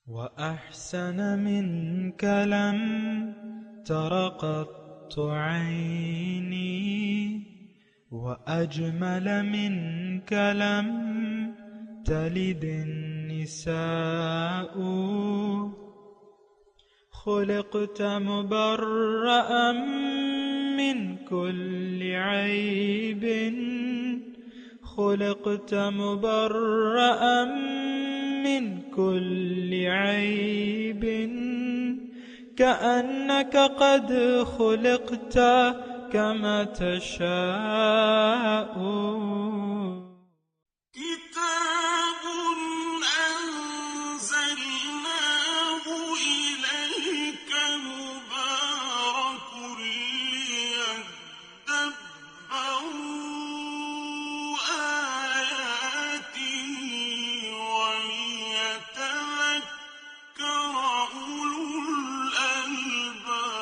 وأحسن منك لم تر قط عيني وأجمل منك لم تلد النساء خلقت مبرأ من كل عيب خلقت مبرأ من كل عيب كأنك قد خلقت كما تشاء كتاب أنزلناه إليك مبارك ليدبروا آياته وليتذكر أولو الألباب.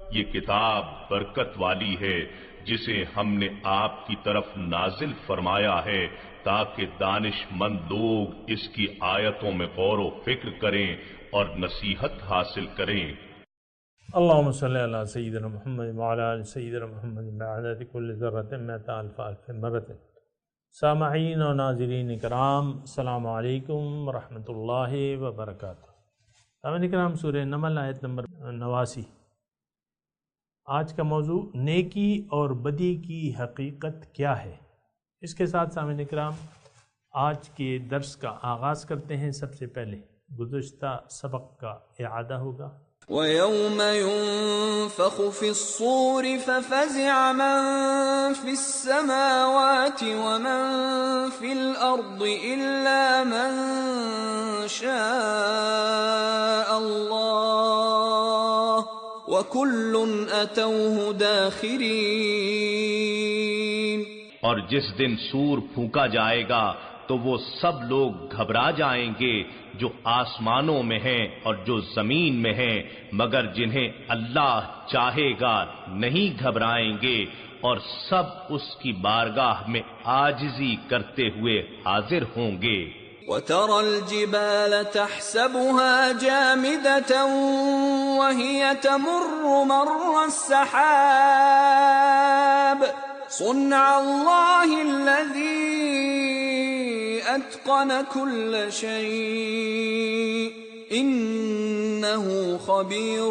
یہ کتاب برکت والی ہے جسے ہم نے آپ کی طرف نازل فرمایا ہے تاکہ دانش مند لوگ اس کی آیتوں میں غور و فکر کریں اور نصیحت حاصل کریں. اللہم صلی علی سیدنا محمد وعلی آل سیدنا محمد بعدد کل ذرۃ مئۃ الف الف مرۃ. سامعین و ناظرین کرام، السلام علیکم ورحمۃ اللہ وبرکاتہ. سامعین کرام، سورہ نمل آیت نمبر 89. آج کا موضوع نیکی اور بدی کی حقیقت کیا ہے. اس کے ساتھ سامعین کرام آج کے درس کا آغاز کرتے ہیں. سب سے پہلے گزشتہ سبق کا اعادہ ہوگا. وَيَوْمَ يُنفَخُ فِي الصُّورِ فَفَزِعَ مَن فِي السَّمَاوَاتِ وَمَن فِي الْأَرْضِ إِلَّا مَن شَاءَ اللَّهُ وَكُلٌّ أَتَوْهُ دَاخِرِينَ. اور جس دن سور پھونکا جائے گا تو وہ سب لوگ گھبرا جائیں گے جو آسمانوں میں ہیں اور جو زمین میں ہیں، مگر جنہیں اللہ چاہے گا نہیں گھبرائیں گے، اور سب اس کی بارگاہ میں عاجزی کرتے ہوئے حاضر ہوں گے. وَتَرَى الْجِبَالَ تَحْسَبُهَا جَامِدَةً وَهِيَ تَمُرُّ مَرَّ السَّحَابِ صُنْعَ اللَّهِ الَّذِي أَتْقَنَ كُلَّ شَيْءٍ إِنَّهُ خَبِيرٌ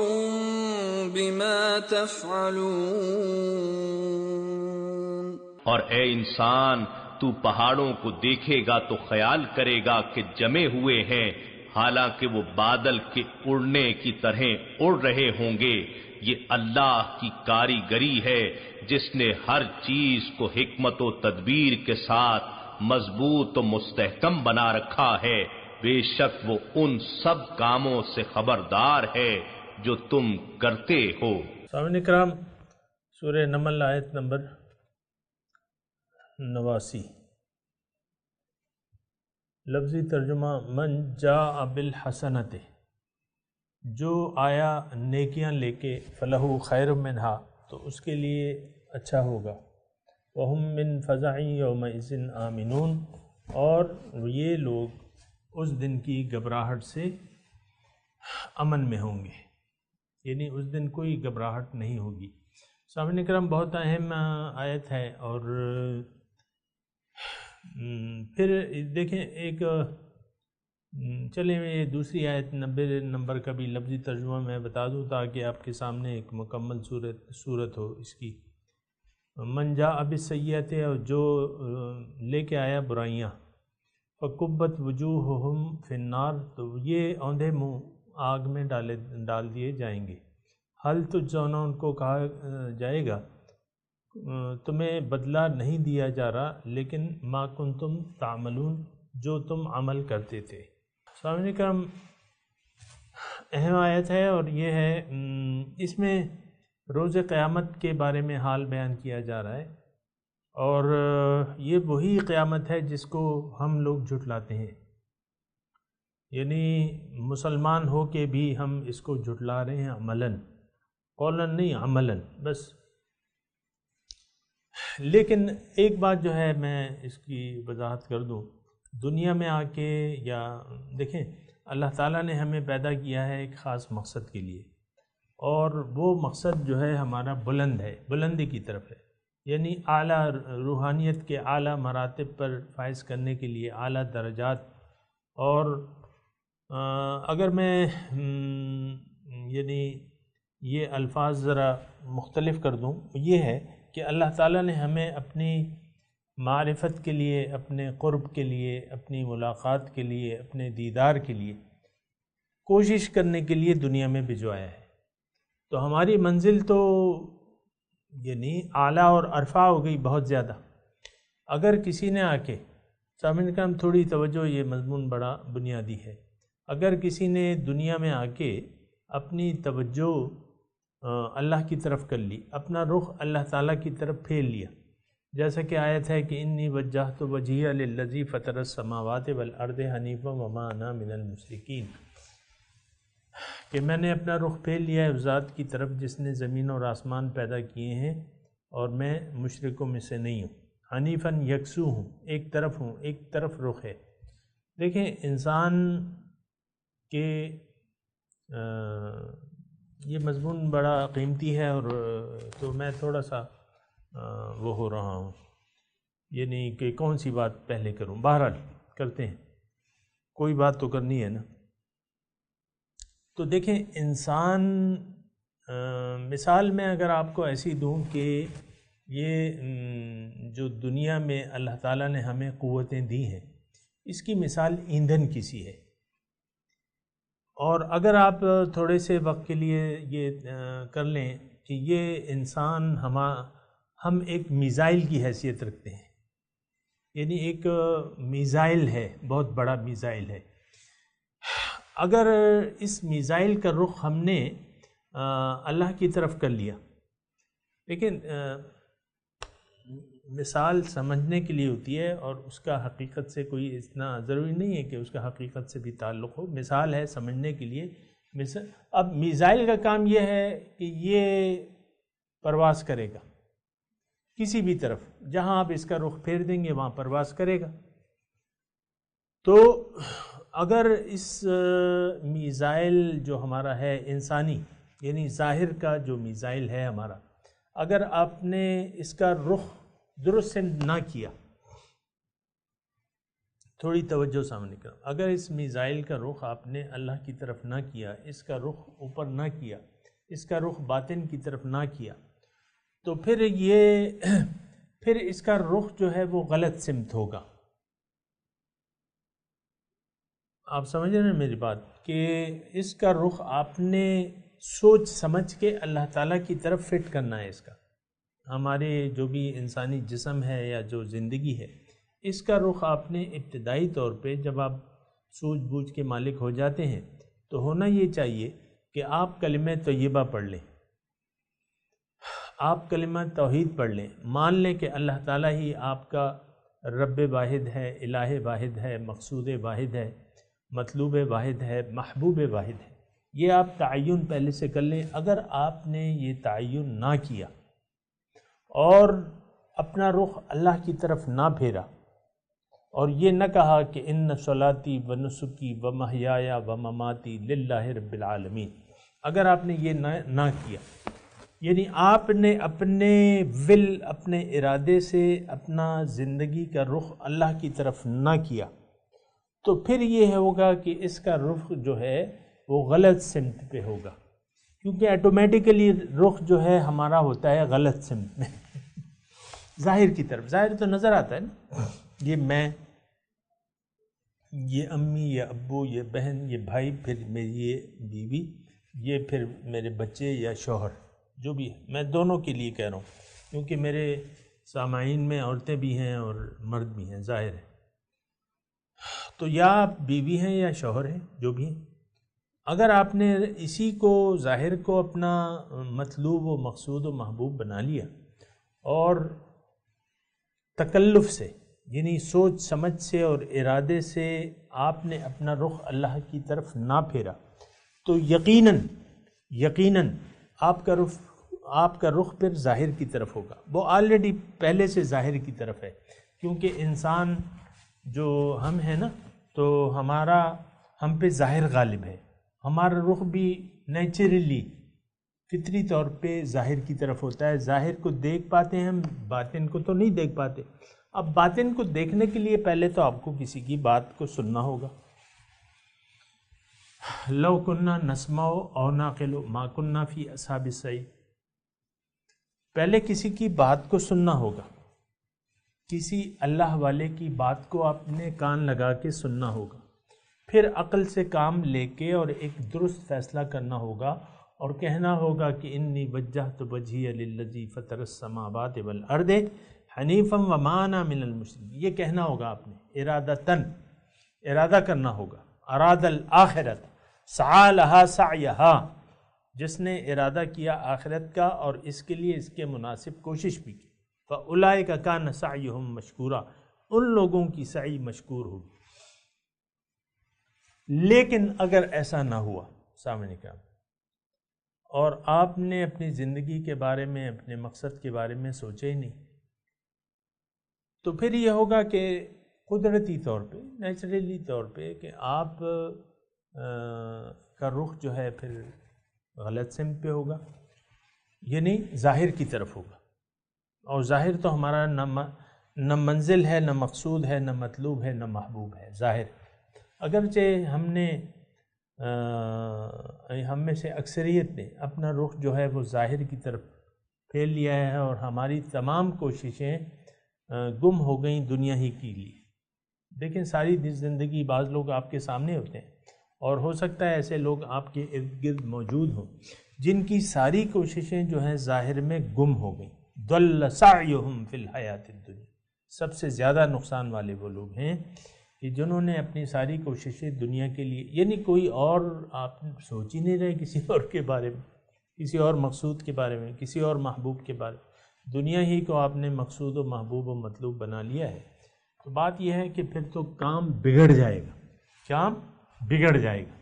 بِمَا تَفْعَلُونَ. اور اے انسان، تو پہاڑوں کو دیکھے گا تو خیال کرے گا کہ جمے ہوئے ہیں، حالانکہ وہ بادل کے اڑنے کی طرح اڑ رہے ہوں گے. یہ اللہ کی کاریگری ہے جس نے ہر چیز کو حکمت و تدبیر کے ساتھ مضبوط و مستحکم بنا رکھا ہے. بے شک وہ ان سب کاموں سے خبردار ہے جو تم کرتے ہو. سامعین کرام، سورہ نمل آیت نمبر 89. لفظی ترجمہ: من جاء بالحسنۃ، جو آیا نیکیاں لے کے، فلہ خیر منہا، تو اس کے لیے اچھا ہوگا. وہم من فزع یومئذ آمنون، اور یہ لوگ اس دن کی گھبراہٹ سے امن میں ہوں گے، یعنی اس دن کوئی گھبراہٹ نہیں ہوگی. سامعین کرام، بہت اہم آیت ہے. اور پھر دیکھیں ایک چلیں یہ دوسری آیت 90 نمبر کا بھی لفظی ترجمہ میں بتا دوں تاکہ آپ کے سامنے ایک مکمل صورت ہو اس کی. من جاء بالسیئۃ، جو لے کے آیا برائیاں، فکبت وجوہہم فی النار، تو یہ اوندھے منہ آگ میں ڈال دیے جائیں گے. حل تجزون، ان کو کہا جائے گا تمہیں بدلہ نہیں دیا جا رہا، لیکن ما کنتم تعملون، جو تم عمل کرتے تھے. سامعین کرام، اہم آیت ہے، اور یہ ہے اس میں روز قیامت کے بارے میں حال بیان کیا جا رہا ہے. اور یہ وہی قیامت ہے جس کو ہم لوگ جھٹلاتے ہیں، یعنی مسلمان ہو کے بھی ہم اس کو جھٹلا رہے ہیں عملاً، قولاً نہیں عملاً بس. لیکن ایک بات جو ہے میں اس کی وضاحت کر دوں دنیا میں آ کے یا دیکھیں اللہ تعالیٰ نے ہمیں پیدا کیا ہے ایک خاص مقصد کے لیے، اور وہ مقصد جو ہے ہمارا بلند ہے، بلندی کی طرف ہے، یعنی اعلیٰ روحانیت کے اعلیٰ مراتب پر فائز کرنے کے لیے، اعلیٰ درجات۔ اور اگر میں یعنی یہ الفاظ ذرا مختلف کر دوں، یہ ہے کہ اللہ تعالیٰ نے ہمیں اپنی معرفت کے لیے، اپنے قرب کے لیے، اپنی ملاقات کے لیے، اپنے دیدار کے لیے کوشش کرنے کے لیے دنیا میں بھجوایا ہے۔ تو ہماری منزل تو یعنی اعلیٰ اور ارفع ہو گئی بہت زیادہ۔ اگر کسی نے آ کے، سامعین کرام تھوڑی توجہ، یہ مضمون بڑا بنیادی ہے، اگر کسی نے دنیا میں آ کے اپنی توجہ اللہ کی طرف کر لی، اپنا رخ اللہ تعالیٰ کی طرف پھیر لیا، جیسا کہ آیت ہے کہ انی وجہت وجہی للذی فطر السماوات والارض حنیفا وما انا من المشرکین، کہ میں نے اپنا رخ پھیر لیا ہے اس ذات کی طرف جس نے زمین اور آسمان پیدا کیے ہیں، اور میں مشرکوں میں سے نہیں ہوں، حنیفاً یکسو ہوں، ایک طرف ہوں، ایک طرف رخ ہے۔ دیکھیں انسان کے یہ مضمون بڑا قیمتی ہے، اور تو میں تھوڑا سا وہ ہو رہا ہوں، یعنی کہ کون سی بات پہلے کروں، بہرحال کرتے ہیں، کوئی بات تو کرنی ہے نا۔ تو دیکھیں انسان، مثال میں اگر آپ کو ایسی دوں کہ یہ جو دنیا میں اللہ تعالیٰ نے ہمیں قوتیں دی ہیں، اس کی مثال ایندھن کی سی ہے، اور اگر آپ تھوڑے سے وقت کے لیے یہ کر لیں کہ یہ انسان ہم ایک میزائل کی حیثیت رکھتے ہیں، یعنی ایک میزائل ہے، بہت بڑا میزائل ہے۔ اگر اس میزائل کا رخ ہم نے اللہ کی طرف کر لیا، لیکن مثال سمجھنے کے لیے ہوتی ہے، اور اس کا حقیقت سے کوئی اتنا ضروری نہیں ہے کہ اس کا حقیقت سے بھی تعلق ہو، مثال ہے سمجھنے کے لیے۔ اب میزائل کا کام یہ ہے کہ یہ پرواز کرے گا کسی بھی طرف، جہاں آپ اس کا رخ پھیر دیں گے وہاں پرواز کرے گا۔ تو اگر اس میزائل جو ہمارا ہے انسانی، یعنی ظاہر کا جو میزائل ہے ہمارا، اگر آپ نے اس کا رخ درست سے نہ کیا، تھوڑی توجہ سامنے کرو، اگر اس میزائل کا رخ آپ نے اللہ کی طرف نہ کیا، اس کا رخ اوپر نہ کیا، اس کا رخ باطن کی طرف نہ کیا، تو پھر اس کا رخ جو ہے وہ غلط سمت ہوگا۔ آپ سمجھ رہے ہیں میری بات، کہ اس کا رخ آپ نے سوچ سمجھ کے اللہ تعالیٰ کی طرف فٹ کرنا ہے۔ اس کا ہمارے جو بھی انسانی جسم ہے یا جو زندگی ہے، اس کا رخ آپ نے ابتدائی طور پہ جب آپ سوجھ بوجھ کے مالک ہو جاتے ہیں تو ہونا یہ چاہیے کہ آپ کلمہ طیبہ پڑھ لیں، آپ کلمہ توحید پڑھ لیں، مان لیں کہ اللہ تعالیٰ ہی آپ کا رب واحد ہے، الہ واحد ہے، مقصود واحد ہے، مطلوب واحد ہے، محبوب واحد ہے۔ یہ آپ تعین پہلے سے کر لیں۔ اگر آپ نے یہ تعین نہ کیا اور اپنا رخ اللہ کی طرف نہ پھیرا، اور یہ نہ کہا کہ ان صلاتی و نسکی و محیایا و مماتی للہ رب العالمین، اگر آپ نے یہ نہ کیا، یعنی آپ نے اپنے اپنے ارادے سے اپنا زندگی کا رخ اللہ کی طرف نہ کیا، تو پھر یہ ہوگا کہ اس کا رخ جو ہے وہ غلط سمت پہ ہوگا، کیونکہ آٹومیٹیکلی رخ جو ہے ہمارا ہوتا ہے غلط سمت میں، ظاہر کی طرف۔ ظاہر تو نظر آتا ہے نا، یہ میں، یہ امی، یہ ابو، یہ بہن، یہ بھائی، پھر میری یہ بیوی، یہ پھر میرے بچے یا شوہر، جو بھی ہے، میں دونوں کے لیے کہہ رہا ہوں کیونکہ میرے سامعین میں عورتیں بھی ہیں اور مرد بھی ہیں، ظاہر ہے۔ تو یا آپ بیوی ہیں یا شوہر ہیں، جو بھی ہیں، اگر آپ نے اسی کو ظاہر کو اپنا مطلوب و مقصود و محبوب بنا لیا، اور تکلف سے، یعنی سوچ سمجھ سے اور ارادے سے آپ نے اپنا رخ اللہ کی طرف نہ پھیرا، تو یقیناً آپ کا رخ پھر ظاہر کی طرف ہوگا۔ وہ آلریڈی پہلے سے ظاہر کی طرف ہے، کیونکہ انسان جو ہم ہیں نا تو ہمارا ہم پہ ظاہر غالب ہے، ہمارا رخ بھی نیچرلی فطری طور پہ ظاہر کی طرف ہوتا ہے، ظاہر کو دیکھ پاتے ہیں ہم، باطن کو تو نہیں دیکھ پاتے۔ اب باطن کو دیکھنے کے لیے پہلے تو آپ کو کسی کی بات کو سننا ہوگا۔ لو کننا نسمع او نعقل ما کننا فی اصحاب السعیر، پہلے کسی کی بات کو سننا ہوگا، کسی اللہ والے کی بات کو آپ نے کان لگا کے سننا ہوگا، پھر عقل سے کام لے کے اور ایک درست فیصلہ کرنا ہوگا اور کہنا ہوگا کہ انی وجہت وجہی للذی فطر السماوات والارض حنیفا وما انا من المشرکین، یہ کہنا ہوگا آپ نے ارادہ کرنا ہوگا۔ اراد الآخرت سعی لہا سعیہا، جس نے ارادہ کیا آخرت کا اور اس کے لیے اس کے مناسب کوشش بھی کی، فاولئک کان سعیہم مشکورا، ان لوگوں کی سعی مشکور ہوگی۔ لیکن اگر ایسا نہ ہوا سامنے کا، اور آپ نے اپنی زندگی کے بارے میں، اپنے مقصد کے بارے میں سوچا ہی نہیں، تو پھر یہ ہوگا کہ قدرتی طور پہ، نیچرلی طور پہ کہ آپ کا رخ جو ہے پھر غلط سمت پہ ہوگا، یعنی ظاہر کی طرف ہوگا، اور ظاہر تو ہمارا نہ منزل ہے، نہ مقصود ہے، نہ مطلوب ہے، نہ محبوب ہے، ظاہر۔ اگرچہ ہم میں سے اکثریت نے اپنا رخ جو ہے وہ ظاہر کی طرف پھیل لیا ہے، اور ہماری تمام کوششیں گم ہو گئیں دنیا ہی کے لیے۔ دیکھیں ساری زندگی بعض لوگ آپ کے سامنے ہوتے ہیں، اور ہو سکتا ہے ایسے لوگ آپ کے ارد گرد موجود ہوں جن کی ساری کوششیں جو ہیں ظاہر میں گم ہو گئیں۔ ضل سعیہم فی الحیات الدنیا، سب سے زیادہ نقصان والے وہ لوگ ہیں کہ جنہوں نے اپنی ساری کوششیں دنیا کے لیے، یعنی کوئی اور آپ سوچ ہی نہیں رہے کسی اور کے بارے میں، کسی اور مقصود کے بارے میں، کسی اور محبوب کے بارے میں، دنیا ہی کو آپ نے مقصود و محبوب و مطلوب بنا لیا ہے۔ تو بات یہ ہے کہ پھر تو کام بگڑ جائے گا، کام بگڑ جائے گا۔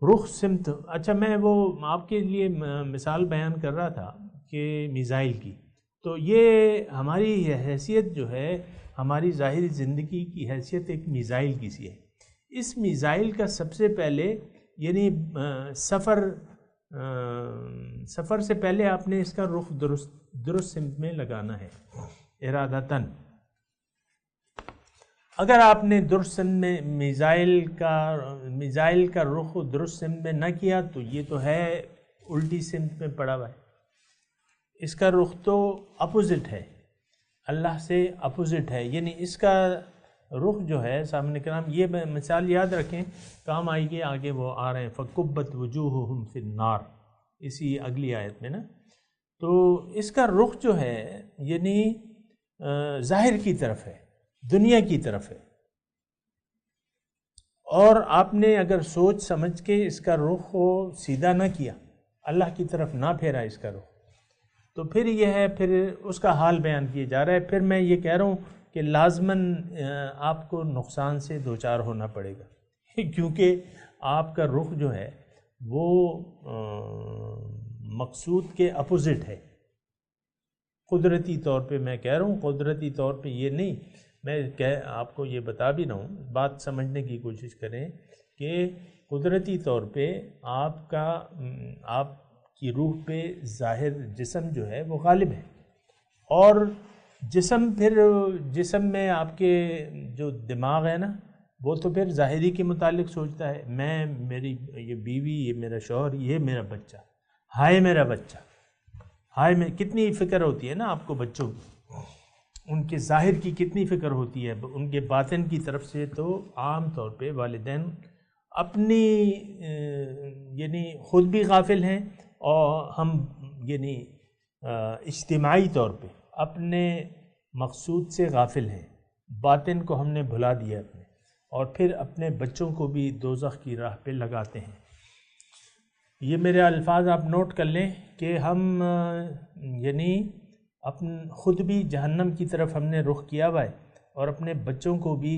رخ سمت، اچھا میں وہ آپ کے لیے مثال بیان کر رہا تھا کہ میزائل کی، تو یہ ہماری حیثیت جو ہے، ہماری ظاہری زندگی کی حیثیت ایک میزائل کی سی ہے۔ اس میزائل کا سب سے پہلے یعنی سفر سے پہلے آپ نے اس کا رخ درست سمت میں لگانا ہے ارادتاً۔ اگر آپ نے درست سمت میں میزائل کا رخ درست سمت میں نہ کیا تو یہ تو ہے الٹی سمت میں پڑا ہوا ہے، اس کا رخ تو اپوزٹ ہے، اللہ سے اپوزٹ ہے، یعنی اس کا رخ جو ہے سامنے کرام، یہ مثال یاد رکھیں، کام آئے گی آگے، وہ آ رہے ہیں فَكُبَّتْ وُجُوهُهُمْ فِي النَّارِ، اسی اگلی آیت میں نا۔ تو اس کا رخ جو ہے یعنی ظاہر کی طرف ہے، دنیا کی طرف ہے، اور آپ نے اگر سوچ سمجھ کے اس کا رخ کو سیدھا نہ کیا، اللہ کی طرف نہ پھیرا اس کا رخ، تو پھر یہ ہے، پھر اس کا حال بیان کیا جا رہا ہے۔ پھر میں یہ کہہ رہا ہوں کہ لازماً آپ کو نقصان سے دوچار ہونا پڑے گا، کیونکہ آپ کا رخ جو ہے وہ مقصود کے اپوزٹ ہے۔ قدرتی طور پہ میں کہہ رہا ہوں، قدرتی طور پہ یہ نہیں، میں آپ کو یہ بتا بھی رہا ہوں، بات سمجھنے کی کوشش کریں کہ قدرتی طور پہ آپ کی روح پہ ظاہر جسم جو ہے وہ غالب ہے، اور جسم میں آپ کے جو دماغ ہے نا وہ تو پھر ظاہری کے متعلق سوچتا ہے، میں، میری یہ بیوی، یہ میرا شوہر، یہ میرا بچہ، ہائے میرا بچہ، ہائے میں، کتنی فکر ہوتی ہے نا آپ کو بچوں کی، ان کے ظاہر کی کتنی فکر ہوتی ہے، ان کے باطن کی طرف سے تو عام طور پہ والدین اپنی یعنی خود بھی غافل ہیں، اور ہم یعنی اجتماعی طور پہ اپنے مقصود سے غافل ہیں، باطن کو ہم نے بھلا دیا اپنے، اور پھر اپنے بچوں کو بھی دوزخ کی راہ پہ لگاتے ہیں۔ یہ میرے الفاظ آپ نوٹ کر لیں کہ ہم یعنی خود بھی جہنم کی طرف ہم نے رخ کیا ہوا ہے، اور اپنے بچوں کو بھی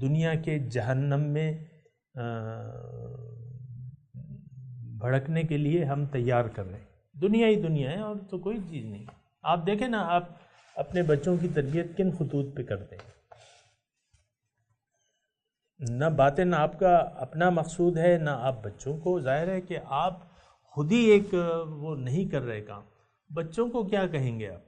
دنیا کے جہنم میں بھڑکنے کے لیے ہم تیار کر رہے ہیں۔ دنیا ہی دنیا ہے اور تو کوئی چیز نہیں۔ آپ دیکھیں نا، آپ اپنے بچوں کی تربیت کن خطوط پہ کرتے ہیں؟ نہ باطن آپ کا اپنا مقصود ہے، نہ آپ بچوں کو، ظاہر ہے کہ آپ خود ہی ایک وہ نہیں کر رہے کام، بچوں کو کیا کہیں گے آپ؟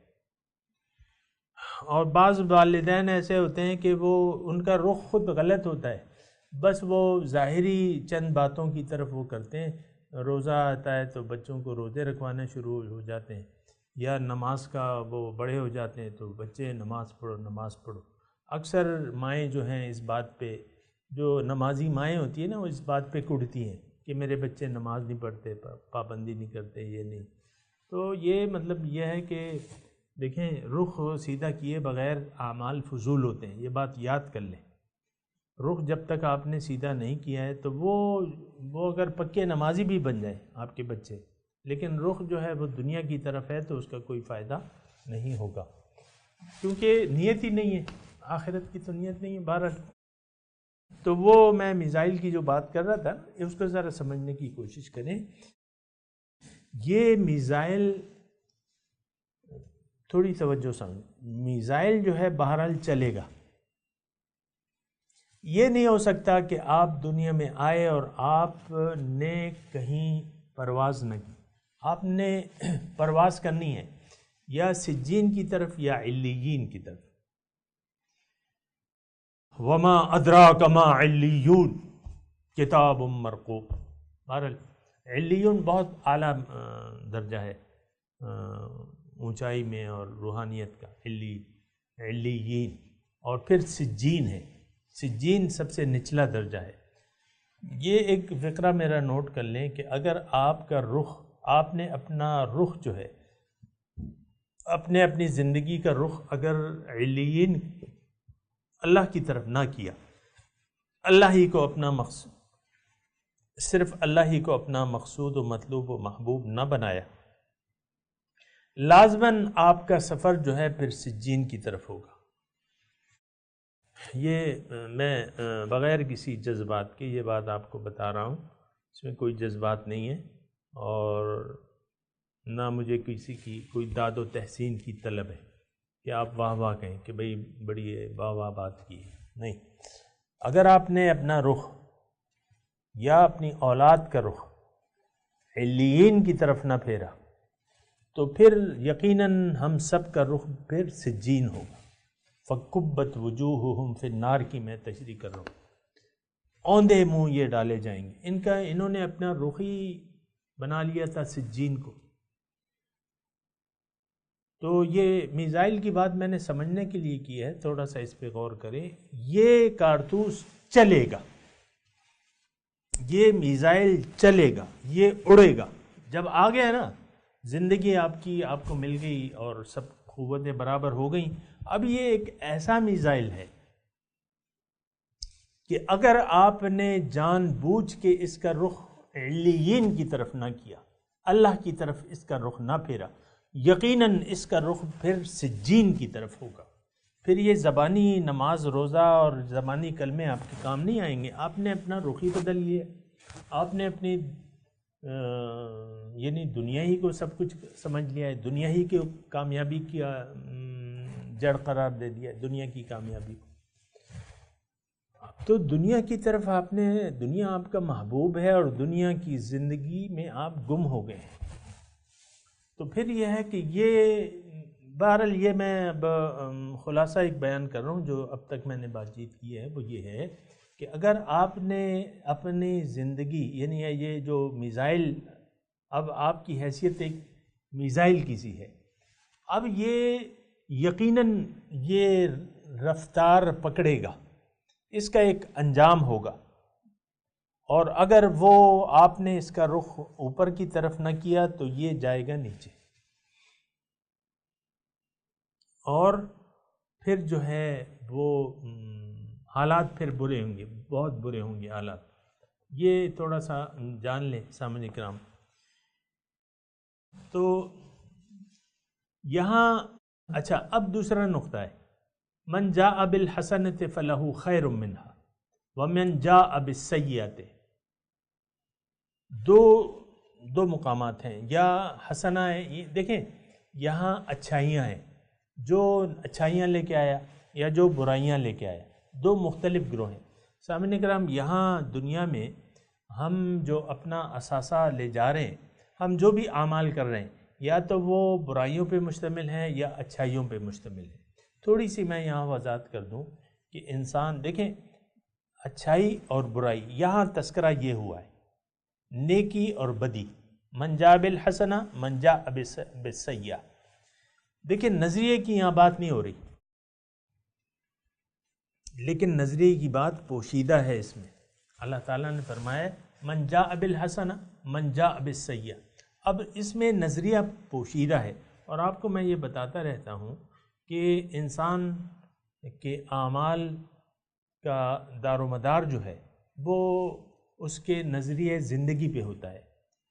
اور بعض والدین ایسے ہوتے ہیں کہ وہ ان کا رخ خود غلط ہوتا ہے، بس وہ ظاہری چند باتوں کی طرف وہ کرتے ہیں. روزہ آتا ہے تو بچوں کو روزے رکھوانے شروع ہو جاتے ہیں، یا نماز کا وہ بڑے ہو جاتے ہیں تو بچے نماز پڑھو نماز پڑھو. اکثر مائیں جو ہیں اس بات پہ، جو نمازی مائیں ہوتی ہیں نا، وہ اس بات پہ کڑتی ہیں کہ میرے بچے نماز نہیں پڑھتے، پابندی نہیں کرتے، یہ نہیں. تو یہ مطلب یہ ہے کہ دیکھیں رخ سیدھا کیے بغیر اعمال فضول ہوتے ہیں، یہ بات یاد کر لیں. رخ جب تک آپ نے سیدھا نہیں کیا ہے تو وہ اگر پکے نمازی بھی بن جائیں آپ کے بچے، لیکن رخ جو ہے وہ دنیا کی طرف ہے تو اس کا کوئی فائدہ نہیں ہوگا، کیونکہ نیت ہی نہیں ہے، آخرت کی تو نیت نہیں ہے. بہرحال تو وہ میں میزائل کی جو بات کر رہا تھا اس کو ذرا سمجھنے کی کوشش کریں. یہ میزائل تھوڑی توجہ سمجھ، میزائل جو ہے بہرحال چلے گا. یہ نہیں ہو سکتا کہ آپ دنیا میں آئے اور آپ نے کہیں پرواز نہ کی. آپ نے پرواز کرنی ہے یا سجین کی طرف یا علیین کی طرف. وما ادراک ما علیون کتاب مرقوم. بہرحال علیون بہت اعلیٰ درجہ ہے اونچائی میں اور روحانیت کا، علیین. اور پھر سجین ہے، سجین سب سے نچلا درجہ ہے. یہ ایک فقرہ میرا نوٹ کر لیں کہ اگر آپ کا رخ، آپ نے اپنا رخ جو ہے، اپنی زندگی کا رخ اگر علیین اللہ کی طرف نہ کیا، اللہ ہی کو اپنا مقصود، صرف اللہ ہی کو اپنا مقصود و مطلوب و محبوب نہ بنایا، لازماً آپ کا سفر جو ہے پھر سجین کی طرف ہوگا. یہ میں بغیر کسی جذبات کے یہ بات آپ کو بتا رہا ہوں، اس میں کوئی جذبات نہیں ہے اور نہ مجھے کسی کی کوئی داد و تحسین کی طلب ہے کہ آپ واہ واہ کہیں کہ بھئی بڑی واہ واہ بات کی. نہیں، اگر آپ نے اپنا رخ یا اپنی اولاد کا رخ علیین کی طرف نہ پھیرا تو پھر یقیناً ہم سب کا رخ پھر سجین ہوگا. فَكُبَّتْ وُجُوهُهُمْ فِي النَّارِ کی میں تشریح کر رہا ہوں. اوندے منہ یہ ڈالے جائیں گے. انہوں نے اپنا رخ ہی بنا لیا تھا سجین کو. تو یہ میزائل کی بات میں نے سمجھنے کے لیے کی ہے، تھوڑا سا اس پہ غور کریں. یہ کارتوس چلے گا، یہ میزائل چلے گا، یہ اڑے گا. جب آ گیا نا، زندگی آپ کو مل گئی اور سب قوتیں برابر ہو گئیں. اب یہ ایک ایسا میزائل ہے کہ اگر آپ نے جان بوجھ کے اس کا رخ علیین کی طرف نہ کیا، اللہ کی طرف اس کا رخ نہ پھیرا، یقیناً اس کا رخ پھر سجین کی طرف ہوگا. پھر یہ زبانی نماز روزہ اور زبانی کلمے آپ کے کام نہیں آئیں گے. آپ نے اپنا رخ ہی بدل لیا، آپ نے اپنی یعنی دنیا ہی کو سب کچھ سمجھ لیا ہے، دنیا ہی کی کامیابی کی جڑ قرار دے دیا، دنیا کی کامیابی کو. تو دنیا کی طرف آپ نے، دنیا آپ کا محبوب ہے اور دنیا کی زندگی میں آپ گم ہو گئے ہیں. تو پھر یہ ہے کہ یہ بہرحال یہ میں اب خلاصہ ایک بیان کر رہا ہوں جو اب تک میں نے بات چیت کی ہے، وہ یہ ہے کہ اگر آپ نے اپنی زندگی، یعنی یہ جو میزائل، اب آپ کی حیثیت ایک میزائل کی سی ہے، اب یہ یقیناً یہ رفتار پکڑے گا، اس کا ایک انجام ہوگا. اور اگر وہ آپ نے اس کا رخ اوپر کی طرف نہ کیا تو یہ جائے گا نیچے، اور پھر جو ہے وہ حالات پھر برے ہوں گے، بہت برے ہوں گے حالات. یہ تھوڑا سا جان لیں سامعین کرام. تو یہاں اچھا اب دوسرا نقطہ ہے، من جاء بالحسنۃ فلہ خیر منہا ومن جاء بالسیئۃ. دو مقامات ہیں، یا حسنہ ہے، دیکھیں یہاں اچھائیاں ہیں، جو اچھائیاں لے کے آیا یا جو برائیاں لے کے آیا، دو مختلف گروہ ہیں۔ سامعین کرام، یہاں دنیا میں ہم جو اپنا اثاثہ لے جا رہے ہیں، ہم جو بھی اعمال کر رہے ہیں، یا تو وہ برائیوں پہ مشتمل ہیں یا اچھائیوں پہ مشتمل ہیں۔ تھوڑی سی میں یہاں وضاحت کر دوں کہ انسان دیکھیں، اچھائی اور برائی، یہاں تذکرہ یہ ہوا ہے نیکی اور بدی، من جاء بالحسنہ من جاء بالسیئہ۔ دیکھیں نظریے کی یہاں بات نہیں ہو رہی، لیکن نظریے کی بات پوشیدہ ہے اس میں۔ اللہ تعالیٰ نے فرمایا من جاء بالحسنہ من جاء بالسیئہ۔ اب اس میں نظریہ پوشیدہ ہے، اور آپ کو میں یہ بتاتا رہتا ہوں کہ انسان کے اعمال کا دار و مدار جو ہے وہ اس کے نظریہ زندگی پہ ہوتا ہے۔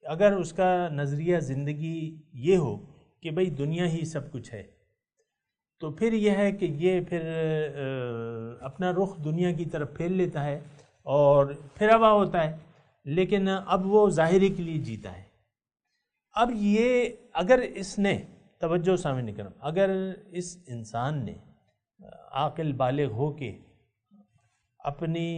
اگر اس کا نظریہ زندگی یہ ہو کہ بھئی دنیا ہی سب کچھ ہے، تو پھر یہ ہے کہ یہ پھر اپنا رخ دنیا کی طرف پھیر لیتا ہے اور پھرا ہوا ہوتا ہے، لیکن اب وہ ظاہری کے لیے جیتا ہے۔ اب یہ اگر اس نے توجہ سامنے کرم، اگر اس انسان نے عاقل بالغ ہو کے اپنی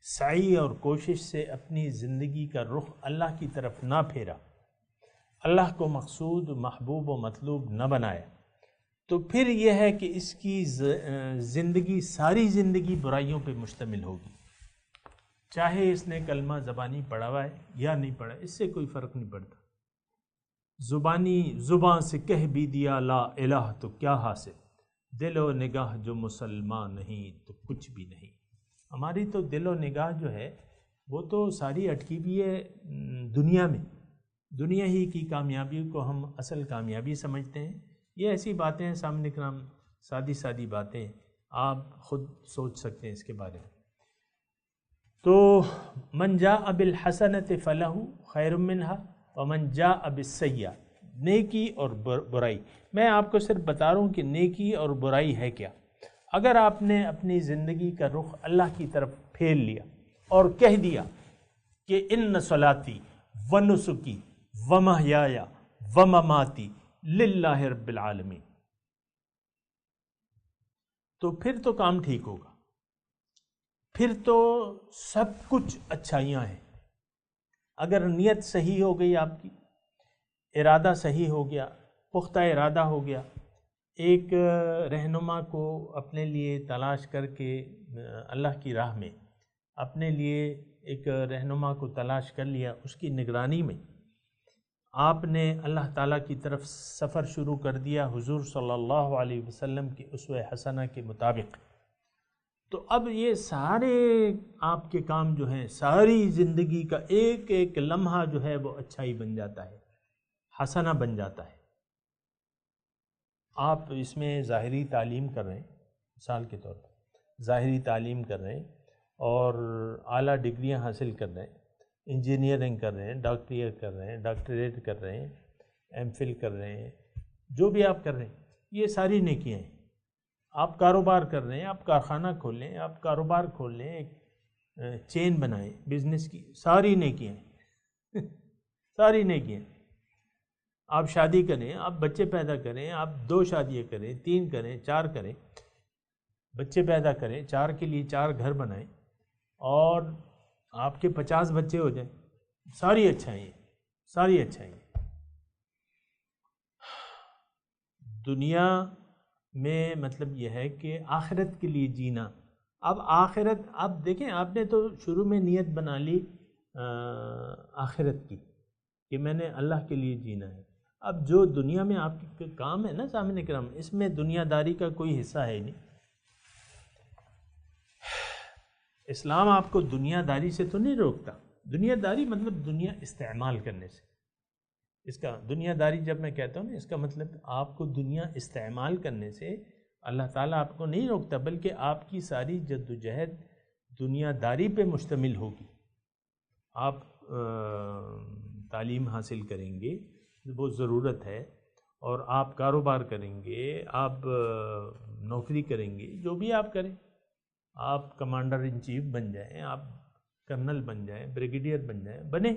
سعی اور کوشش سے اپنی زندگی کا رخ اللہ کی طرف نہ پھیرا، اللہ کو مقصود محبوب و مطلوب نہ بنایا، تو پھر یہ ہے کہ اس کی زندگی، ساری زندگی برائیوں پہ مشتمل ہوگی۔ چاہے اس نے کلمہ زبانی پڑھا ہوا ہے یا نہیں پڑھا، اس سے کوئی فرق نہیں پڑتا۔ زبان سے کہہ بھی دیا لا الہ تو کیا حاصل، دل و نگاہ جو مسلمان نہیں تو کچھ بھی نہیں۔ ہماری تو دل و نگاہ جو ہے وہ تو ساری اٹکی بھی ہے دنیا میں، دنیا ہی کی کامیابی کو ہم اصل کامیابی سمجھتے ہیں۔ یہ ایسی باتیں ہیں سامنے کرام، سادی سادی باتیں، آپ خود سوچ سکتے ہیں اس کے بارے میں۔ تو من جاء بالحسنۃ فلہ خیر منہا ومن جاء بالسیئہ، نیکی اور برائی۔ میں آپ کو صرف بتا رہا ہوں کہ نیکی اور برائی ہے کیا۔ اگر آپ نے اپنی زندگی کا رخ اللہ کی طرف پھیر لیا اور کہہ دیا کہ ان صلاتی و نسکی و محیایا و مماتی للہ رب العالمین، تو پھر تو کام ٹھیک ہوگا، پھر تو سب کچھ اچھائیاں ہیں۔ اگر نیت صحیح ہو گئی، آپ کی ارادہ صحیح ہو گیا، پختہ ارادہ ہو گیا، ایک رہنما کو اپنے لیے تلاش کر کے اللہ کی راہ میں اپنے لیے ایک رہنما کو تلاش کر لیا، اس کی نگرانی میں آپ نے اللہ تعالیٰ کی طرف سفر شروع کر دیا حضور صلی اللہ علیہ وسلم کی اسوہ حسنہ کے مطابق، تو اب یہ سارے آپ کے کام جو ہیں، ساری زندگی کا ایک ایک لمحہ جو ہے وہ اچھائی بن جاتا ہے، حسنہ بن جاتا ہے۔ آپ اس میں ظاہری تعلیم کر رہے ہیں، مثال کے طور پر ظاہری تعلیم کر رہے ہیں اور اعلیٰ ڈگریاں حاصل کر رہے ہیں، انجینئرنگ کر رہے ہیں، ڈاکٹریٹ کر رہے ہیں، ڈاکٹریٹ کر رہے ہیں، ایم فل کر رہے ہیں، جو بھی آپ کر رہے ہیں یہ ساری نیکیاں ہیں۔ آپ کاروبار کر رہے ہیں، آپ کارخانہ کھولیں، آپ کاروبار کھول لیں، ایک چین بنائیں بزنس کی، ساری نیکیاں ہیں ساری نیکیاں ہیں۔ آپ شادی کریں، آپ بچے پیدا کریں، آپ 2 شادیاں کریں، 3 کریں، 4 کریں، بچے پیدا کریں، 4 کے لیے 4 گھر بنائیں اور آپ کے 50 بچے ہو جائیں، ساری اچھائی ہیں، ساری اچھائی ہیں۔ دنیا میں مطلب یہ ہے کہ آخرت کے لیے جینا۔ اب آخرت، اب دیکھیں آپ نے تو شروع میں نیت بنا لی آخرت کی کہ میں نے اللہ کے لیے جینا ہے۔ اب جو دنیا میں آپ کے کام ہے نا سامنے کرام، اس میں دنیا داری کا کوئی حصہ ہے نہیں۔ اسلام آپ کو دنیا داری سے تو نہیں روکتا، دنیا داری مطلب دنیا استعمال کرنے سے۔ اس کا دنیا داری جب میں کہتا ہوں نا، اس کا مطلب آپ کو دنیا استعمال کرنے سے اللہ تعالیٰ آپ کو نہیں روکتا، بلکہ آپ کی ساری جدوجہد دنیا داری پہ مشتمل ہوگی۔ آپ تعلیم حاصل کریں گے، وہ ضرورت ہے، اور آپ کاروبار کریں گے، آپ نوکری کریں گے، جو بھی آپ کریں، آپ کمانڈر ان چیف بن جائیں، آپ کرنل بن جائیں، بریگیڈیئر بن جائیں، بنے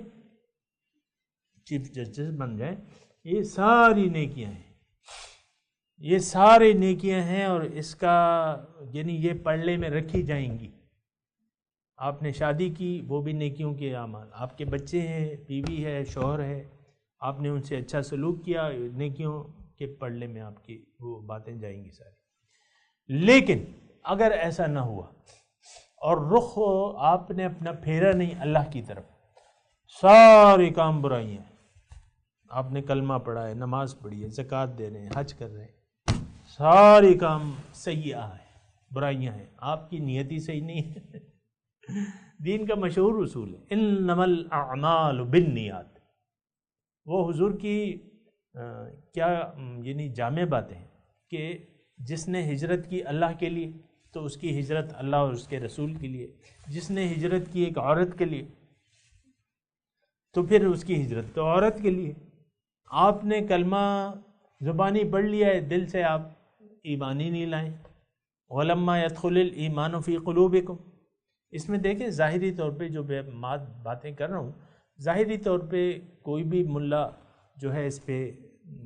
چیف جسٹس بن جائیں، یہ ساری نیکیاں ہیں، یہ سارے نیکیاں ہیں اور اس کا یعنی یہ پلڑے میں رکھی جائیں گی. آپ نے شادی کی وہ بھی نیکیوں کے اعمال، آپ کے بچے ہیں، بیوی ہے، شوہر ہے، آپ نے ان سے اچھا سلوک کیا، نیکیوں کے پلڑے میں آپ کی وہ باتیں جائیں گی ساری. لیکن اگر ایسا نہ ہوا اور رخ آپ نے اپنا پھیرا نہیں اللہ کی طرف، سارے کام برائیاں ہیں، آپ نے کلمہ پڑھا ہے، نماز پڑھی ہے، زکوٰۃ دے رہے ہیں، حج کر رہے ہیں، سارے کام سیئہ ہیں، برائیاں ہیں، آپ کی نیت ہی صحیح نہیں ہے. دین کا مشہور اصول ہے انما الاعمال بالنیات. وہ حضور کی کیا یعنی جامع باتیں ہیں کہ جس نے ہجرت کی اللہ کے لیے تو اس کی ہجرت اللہ اور اس کے رسول کے لیے، جس نے ہجرت کی ایک عورت کے لیے تو پھر اس کی ہجرت تو عورت کے لیے. آپ نے کلمہ زبانی پڑھ لیا ہے، دل سے آپ ایمان ہی نہیں لائیں. وَلَمَّا يَدْخُلِ الْإِيمَانُ فِي قُلُوبِكُمْ. اس میں دیکھیں ظاہری طور پہ جو باتیں کر رہا ہوں، ظاہری طور پہ کوئی بھی ملا جو ہے اس پہ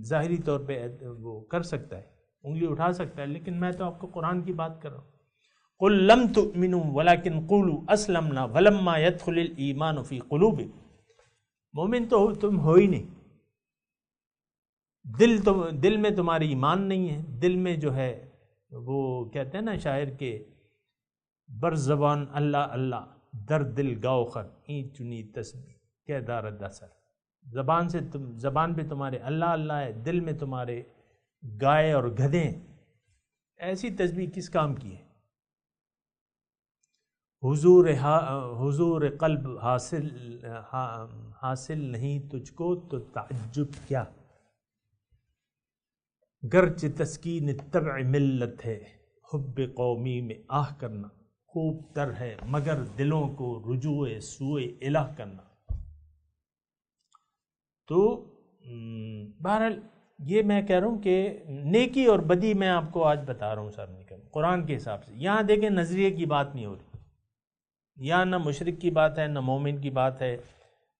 ظاہری طور پہ وہ کر سکتا ہے، انگلی اٹھا سکتا ہے، لیکن میں تو آپ کو قرآن کی بات کر رہا ہوں. قُل لَمْ تُؤْمِنُوا وَلَكِنْ قُولُوا أَسْلَمْنَا وَلَمَّا يَدْخُلِ الْإِيمَانُ فِي قُلُوبِكُمْ. مومن تو تم ہو ہی نہیں، دل میں تمہاری ایمان نہیں ہے، دل میں جو ہے وہ کہتے ہیں نا شاعر کے بر زبان اللہ اللہ در دل گاؤ خر این چنی تسبیح کہ دارد اثر. زبان پہ تمہارے اللہ اللہ ہے، دل میں تمہارے گائے اور گدھے ہیں. ایسی تسبیح کس کام کی ہے؟ حضور قلب حاصل نہیں تجھ کو تو تعجب کیا. گرچہ تسکین طبع ملت ہے، حب قومی میں آہ کرنا خوب تر ہے، مگر دلوں کو رجوع سوئے الہ کرنا. تو بہرحال یہ میں کہہ رہا ہوں کہ نیکی اور بدی میں آپ کو آج بتا رہا ہوں سامنے کا قرآن کے حساب سے. یہاں دیکھیں نظریے کی بات نہیں ہو رہی، یہاں نہ مشرک کی بات ہے، نہ مومن کی بات ہے،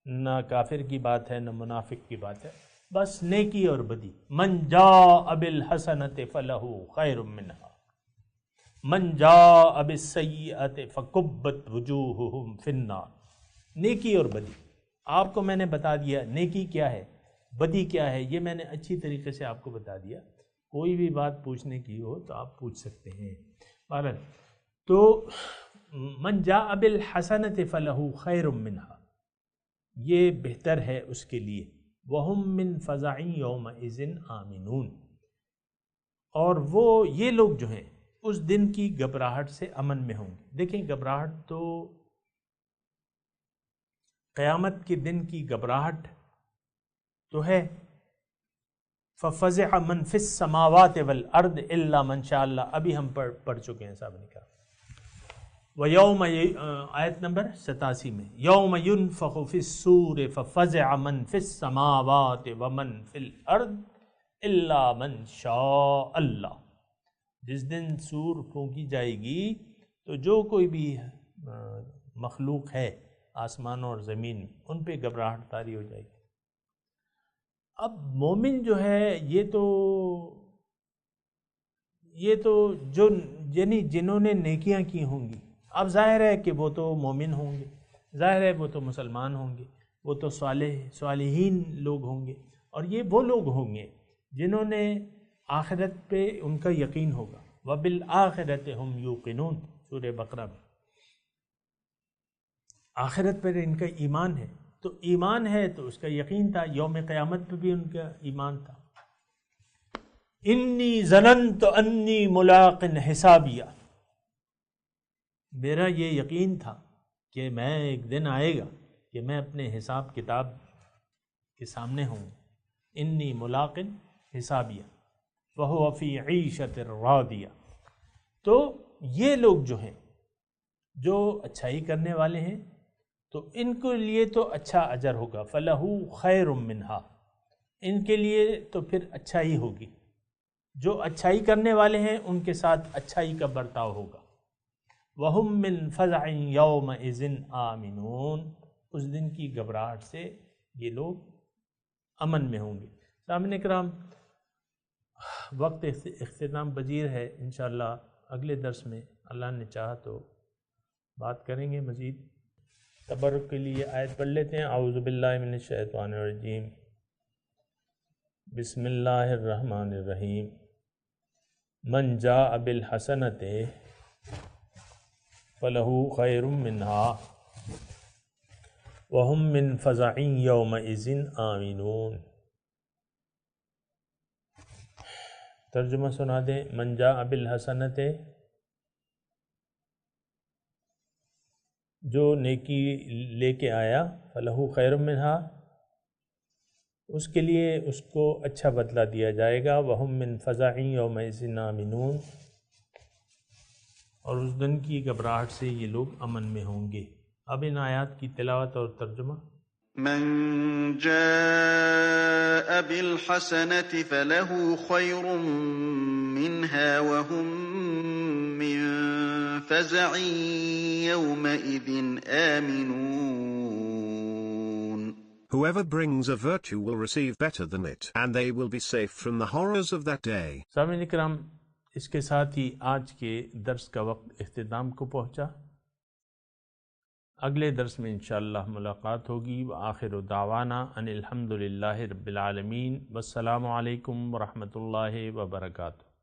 نہ کافر کی بات ہے، نہ منافق کی بات ہے، بس نیکی اور بدی. من جاء بالحسنۃ فلہ خیر منہا من جاء بالسیئۃ فکبت وجوہہم فی النار. نیکی اور بدی آپ کو میں نے بتا دیا، نیکی کیا ہے، بدی کیا ہے، یہ میں نے اچھی طریقے سے آپ کو بتا دیا. کوئی بھی بات پوچھنے کی ہو تو آپ پوچھ سکتے ہیں. بہرحال تو من جاء بالحسنۃ فلہ خیر منہا، یہ بہتر ہے اس کے لیے. وہم من فزع یومئذ آمنون، اور وہ یہ لوگ جو ہیں اس دن کی گھبراہٹ سے امن میں ہوں گے. دیکھیں گھبراہٹ تو قیامت کے دن کی گھبراہٹ تو ہے. فَفَزِعَ مَنْ فِي السَّمَاوَاتِ وَالْأَرْضِ إِلَّا مَنْ شَاءَ اللَّهُ. ابھی ہم پڑھ چکے ہیں صاحب نے کہا. وَيَوْمَ آیت نمبر 87 میں يَوْمَ يُنْفَخُ فِي الصُّورِ فَفَزِعَ مَنْ فِي السَّمَاوَاتِ وَمَنْ فِي الْأَرْضِ إِلَّا مَنْ شَاءَ اللَّهُ. جس دن سور پھونکی جائے گی تو جو کوئی بھی مخلوق ہے آسمانوں اور زمین میں ان پہ گھبراہٹ طاری ہو جائے گی. اب مومن جو ہے یہ تو جو یعنی جنہوں نے نیکیاں کی ہوں گی، اب ظاہر ہے کہ وہ تو مومن ہوں گے، ظاہر ہے وہ تو مسلمان ہوں گے، وہ تو صالحین لوگ ہوں گے، اور یہ وہ لوگ ہوں گے جنہوں نے آخرت پہ ان کا یقین ہوگا. وَبِالْآخِرَةِ هُمْ يُوقِنُونَ سورہ بقرہ میں. آخرت پر ان کا ایمان ہے، تو ایمان ہے تو اس کا یقین تھا. یوم قیامت پہ بھی ان کا ایمان تھا. انی ظننت انی ملاق حسابیہ، میرا یہ یقین تھا کہ میں ایک دن آئے گا کہ میں اپنے حساب کتاب کے سامنے ہوں. انی ملاق حسابیہ وَهُوَ فِي عِيشَةٍ رَاضِيَةٍ. تو یہ لوگ جو ہیں جو اچھائی کرنے والے ہیں تو ان کے لیے تو اچھا اجر ہوگا. فَلَهُ خَيْرٌ مِّنْهَا، ان کے لیے تو پھر اچھائی ہوگی. جو اچھائی کرنے والے ہیں ان کے ساتھ اچھائی کا برتاؤ ہوگا. وَهُم مِّن فَزَعٍ يَوْمَئِذٍ آمِنُونَ، اس دن کی گھبراہٹ سے یہ لوگ امن میں ہوں گے. سامعین کرام، وقت اختتام پذیر ہے، انشاءاللہ اگلے درس میں اللہ نے چاہا تو بات کریں گے مزید۔ تبرک کے لیے آیت پڑھ لیتے ہیں۔ اعوذ باللہ من الشیطان الرجیم، بسم اللہ الرحمن الرحیم۔ من جاء بالحسنۃ فلہ خیر منہا وہم من فزع یومئذ آمنون۔ ترجمہ سنا دیں۔ من جاء بالحسنۃ، جو نیکی لے کے آیا، فلہ خیر منہا، اس کے لیے اس کو اچھا بدلہ دیا جائے گا، وہم من فزع یومئذ آمنون، اور اس دن کی گھبراہٹ سے یہ لوگ امن میں ہوں گے۔ اب ان آیات کی تلاوت اور ترجمہ۔ من جاء بالحسنة فله خير منها وهم من فزع يومئذ آمنون۔ Whoever brings a virtue will receive better than it, and they will be safe from the horrors of that day. سامعین اکرام، اس کے ساتھ ہی آج کے درس کا وقت اختتام کو پہنچا۔ اگلے درس میں انشاءاللہ ملاقات ہوگی۔ وآخر دعوانا ان الحمد للہ رب العالمین، والسلام علیکم ورحمۃ اللہ وبرکاتہ۔